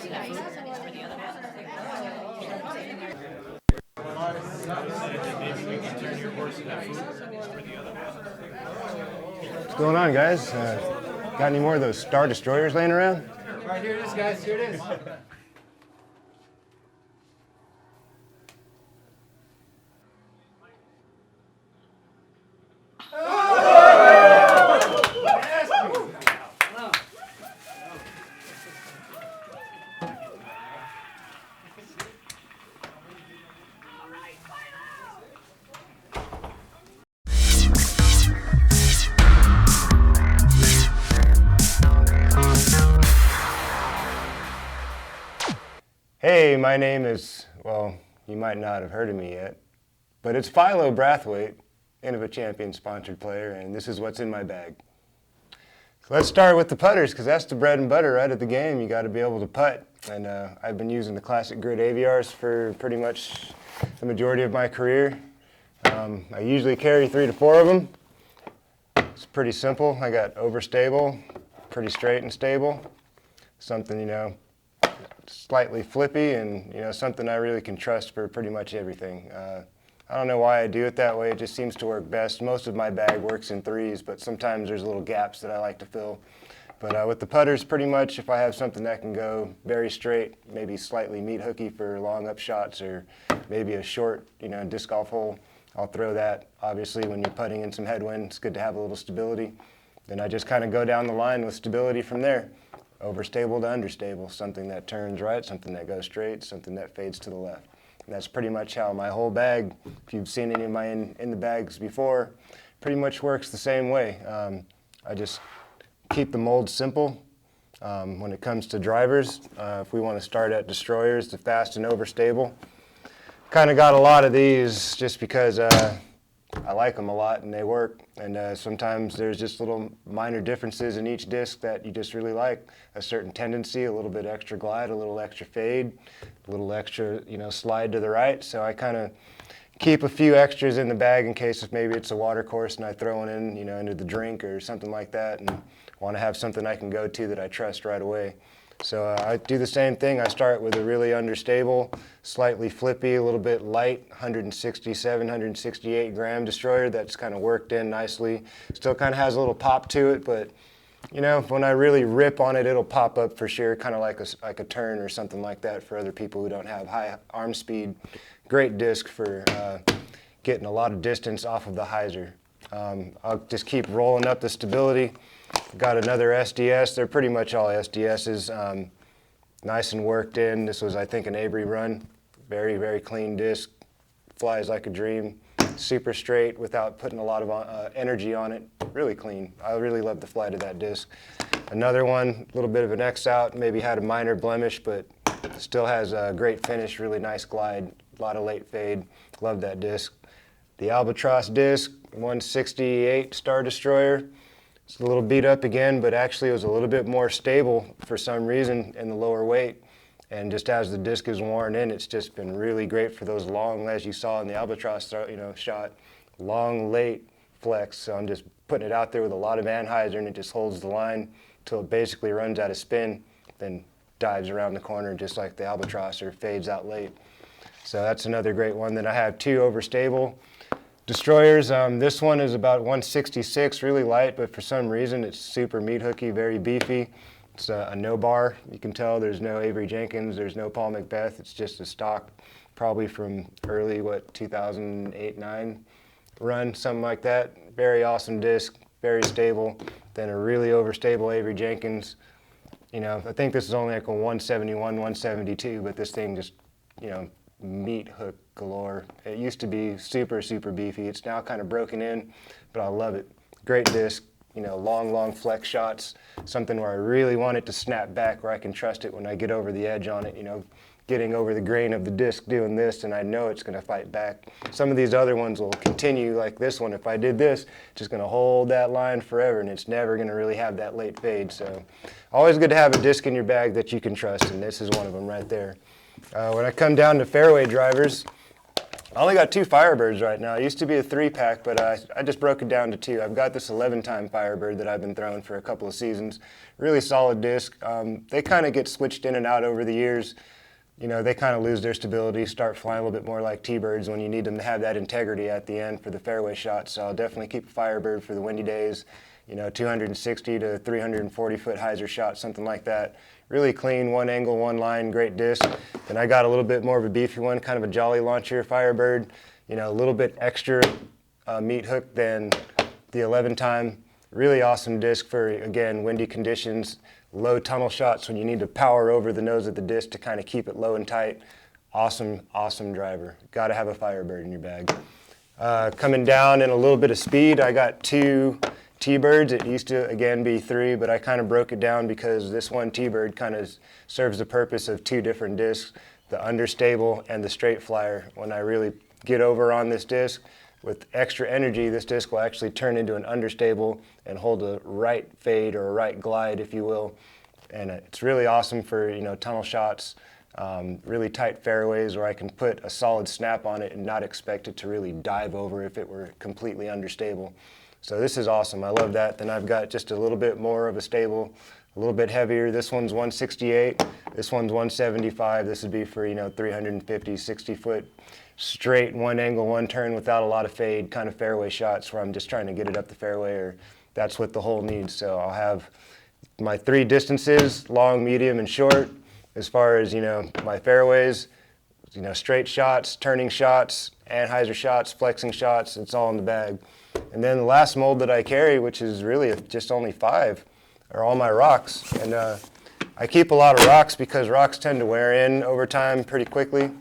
What's going on, guys? Got any more of those Star Destroyers laying around? All right, here it is, guys. Here it is. Hey, my name is, well, you might not have heard of me yet, but it's Philo Brathwaite, Innova Champion sponsored player, and this is what's in my bag. So let's start with the putters, because that's the bread and butter right at the game. You got to be able to putt, and I've been using the classic grid AVRs for pretty much the majority of my career. I usually carry 3 to 4 of them. It's pretty simple. I got overstable, pretty straight and stable, something, you know, slightly flippy, and something I really can trust for pretty much everything. I don't know why I do it that way. It just seems to work best. Most of my bag works in 3s, but sometimes there's little gaps that I like to fill. But with the putters, pretty much if I have something that can go very straight, maybe slightly meat hooky for long up shots, or maybe a short disc golf hole, I'll throw that. Obviously when you're putting in some headwind, it's good to have a little stability. Then I just kind of go down the line with stability from there. Overstable to understable, something that turns right, something that goes straight, something that fades to the left. And that's pretty much how my whole bag, if you've seen any of my in the bags before, pretty much works the same way. I just keep the mold simple. When it comes to drivers, if we want to start at destroyers, the fast and overstable, kind of got a lot of these just because I like them a lot and they work, and sometimes there's just little minor differences in each disc that you just really like. A certain tendency, a little bit extra glide, a little extra fade, a little extra slide to the right. So I kind of keep a few extras in the bag in case if maybe it's a water course and I throw it in into the drink or something like that, and want to have something I can go to that I trust right away. So I do the same thing. I start with a really understable, slightly flippy, a little bit light, 167, 168 gram destroyer that's kind of worked in nicely. Still kind of has a little pop to it, but when I really rip on it, it'll pop up for sure, kind of like a turn or something like that for other people who don't have high arm speed. Great disc for getting a lot of distance off of the hyzer. I'll just keep rolling up the stability. Got another SDS. They're pretty much all SDSs. Nice and worked in. This was, I think, an Avery run. Very, very clean disc. Flies like a dream. Super straight without putting a lot of energy on it. Really clean. I really love the flight of that disc. Another one, a little bit of an X out. Maybe had a minor blemish, but still has a great finish. Really nice glide. A lot of late fade. Love that disc. The Albatross disc, 168 Star Destroyer. It's a little beat up again, but actually it was a little bit more stable for some reason in the lower weight. And just as the disc is worn in, it's just been really great for those long, as you saw in the Albatross shot, long late flex. So I'm just putting it out there with a lot of anhyzer, and it just holds the line until it basically runs out of spin, then dives around the corner just like the Albatross, or fades out late. So that's another great one. Then I have 2 overstable destroyers. This one is about 166, really light, but for some reason it's super meat hooky, very beefy. It's a no bar. You can tell there's no Avery Jenkins, there's no Paul Macbeth. It's just a stock, probably from early 2008-9 run, something like that. Very awesome disc, very stable. Then a really overstable Avery Jenkins. I think this is only like a 171, 172, but this thing just meat hook galore. It used to be super, super beefy. It's now kind of broken in, but I love it. Great disc, long flex shots, something where I really want it to snap back, where I can trust it when I get over the edge on it, getting over the grain of the disc doing this, and I know it's going to fight back. Some of these other ones will continue, like this one. If I did this, it's just going to hold that line forever, and it's never going to really have that late fade. So always good to have a disc in your bag that you can trust, and this is one of them right there. When I come down to fairway drivers, I only got 2 Firebirds right now. It used to be a 3-pack, but I just broke it down to 2. I've got this 11-time Firebird that I've been throwing for a couple of seasons. Really solid disc. They kind of get switched in and out over the years. You know, they kind of lose their stability, start flying a little bit more like T-birds when you need them to have that integrity at the end for the fairway shots. So I'll definitely keep a Firebird for the windy days, you know, 260 to 340 foot hyzer shot, something like that. Really clean, one angle, one line, great disc. Then I got a little bit more of a beefy one, kind of a jolly launcher Firebird, you know, a little bit extra meat hook than the 11-time. Really awesome disc for, again, windy conditions, low tunnel shots when you need to power over the nose of the disc to kind of keep it low and tight. Awesome, awesome driver. Got to have a Firebird in your bag. Coming down in a little bit of speed, I got 2 T-birds. It used to, again, be 3, but I kind of broke it down because this one T-bird kind of serves the purpose of 2 different discs, the understable and the straight flyer. When I really get over on this disc, with extra energy, this disc will actually turn into an understable and hold a right fade or a right glide, if you will. And it's really awesome for, you know, tunnel shots, really tight fairways where I can put a solid snap on it and not expect it to really dive over if it were completely understable. So this is awesome. I love that. Then I've got just a little bit more of a stable, a little bit heavier. This one's 168. This one's 175. This would be for, you know, 350, 60 foot straight, one angle, one turn without a lot of fade kind of fairway shots where I'm just trying to get it up the fairway, or that's what the hole needs. So I'll have my 3 distances, long, medium, and short. As far as, you know, my fairways, you know, straight shots, turning shots, anhyzer shots, flexing shots, it's all in the bag. And then the last mold that I carry, which is really just only 5, are all my rocks. And I keep a lot of rocks because rocks tend to wear in over time pretty quickly.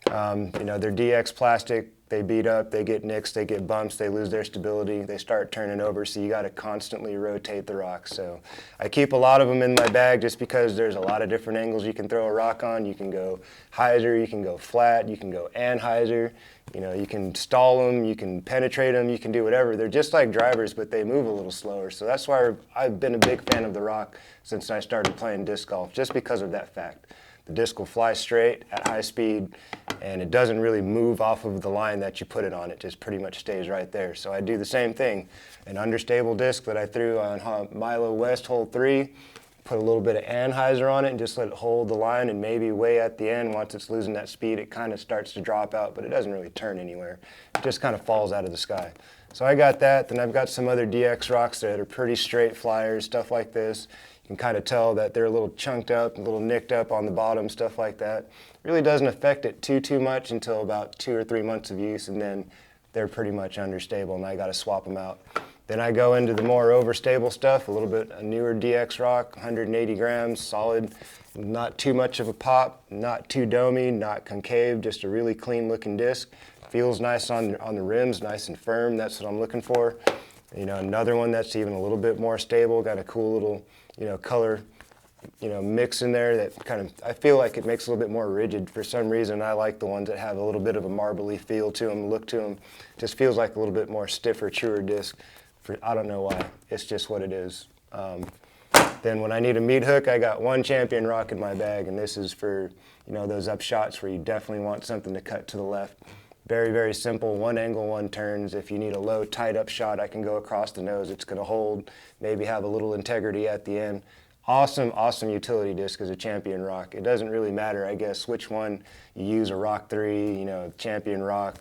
You know, they're DX plastic, they beat up, they get nicks, they get bumps, they lose their stability, they start turning over, so you got to constantly rotate the rocks. So I keep a lot of them in my bag just because there's a lot of different angles you can throw a rock on. You can go hyzer, you can go flat, you can go anhyzer, you know, you can stall them, you can penetrate them, you can do whatever. They're just like drivers, but they move a little slower. So that's why I've been a big fan of the rock since I started playing disc golf, just because of that fact. The disc will fly straight at high speed, and it doesn't really move off of the line that you put it on. It just pretty much stays right there. So I do the same thing. An understable disc that I threw on Milo West hole 3, put a little bit of anhyzer on it and just let it hold the line, and maybe way at the end, once it's losing that speed, it kind of starts to drop out, but it doesn't really turn anywhere. It just kind of falls out of the sky. So I got that. Then I've got some other DX rocks that are pretty straight flyers, stuff like this. You can kind of tell that they're a little chunked up, a little nicked up on the bottom, stuff like that. Really doesn't affect it too much until about 2 or 3 months of use, and then they're pretty much understable, and I got to swap them out. Then I go into the more overstable stuff, a little bit a newer DX rock, 180 grams, solid, not too much of a pop, not too domey, not concave, just a really clean looking disc. Feels nice on the rims, nice and firm. That's what I'm looking for. You know, another one that's even a little bit more stable, got a cool little, you know, color, you know, mix in there that kind of, I feel like it makes it a little bit more rigid. For some reason, I like the ones that have a little bit of a marbly feel to them, look to them. Just feels like a little bit more stiffer, truer disc. I don't know why. It's just what it is. Then when I need a meat hook, I got one Champion rock in my bag, and this is for, you know, those up shots where you definitely want something to cut to the left. Very, very simple, one angle, one turns. If you need a low, tight up shot, I can go across the nose. It's gonna hold, maybe have a little integrity at the end. Awesome, awesome utility disc as a Champion rock. It doesn't really matter, I guess, which one you use, a Rock 3, you know, Champion rock.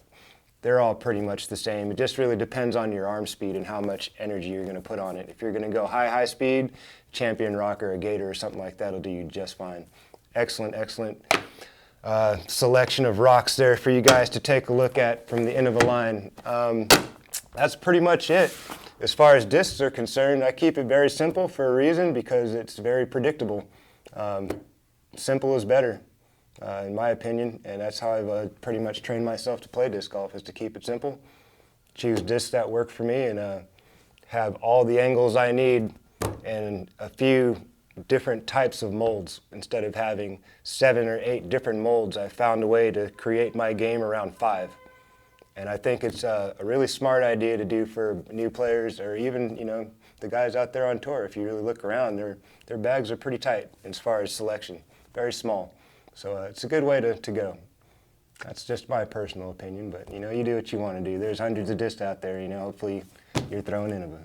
They're all pretty much the same. It just really depends on your arm speed and how much energy you're gonna put on it. If you're gonna go high speed, Champion rock or a Gator or something like that will do you just fine. Excellent, excellent selection of rocks there for you guys to take a look at from the Innova line. That's pretty much it. As far as discs are concerned, I keep it very simple for a reason, because it's very predictable. Simple is better, in my opinion, and that's how I've pretty much trained myself to play disc golf, is to keep it simple. Choose discs that work for me, and have all the angles I need and a few different types of molds. Instead of having 7 or 8 different molds, I found a way to create my game around 5. And I think it's a really smart idea to do for new players, or even, you know, the guys out there on tour. If you really look around, their bags are pretty tight as far as selection, very small. So it's a good way to go. That's just my personal opinion, but you know, you do what you want to do. There's hundreds of discs out there, you know, hopefully you're throwing Innova.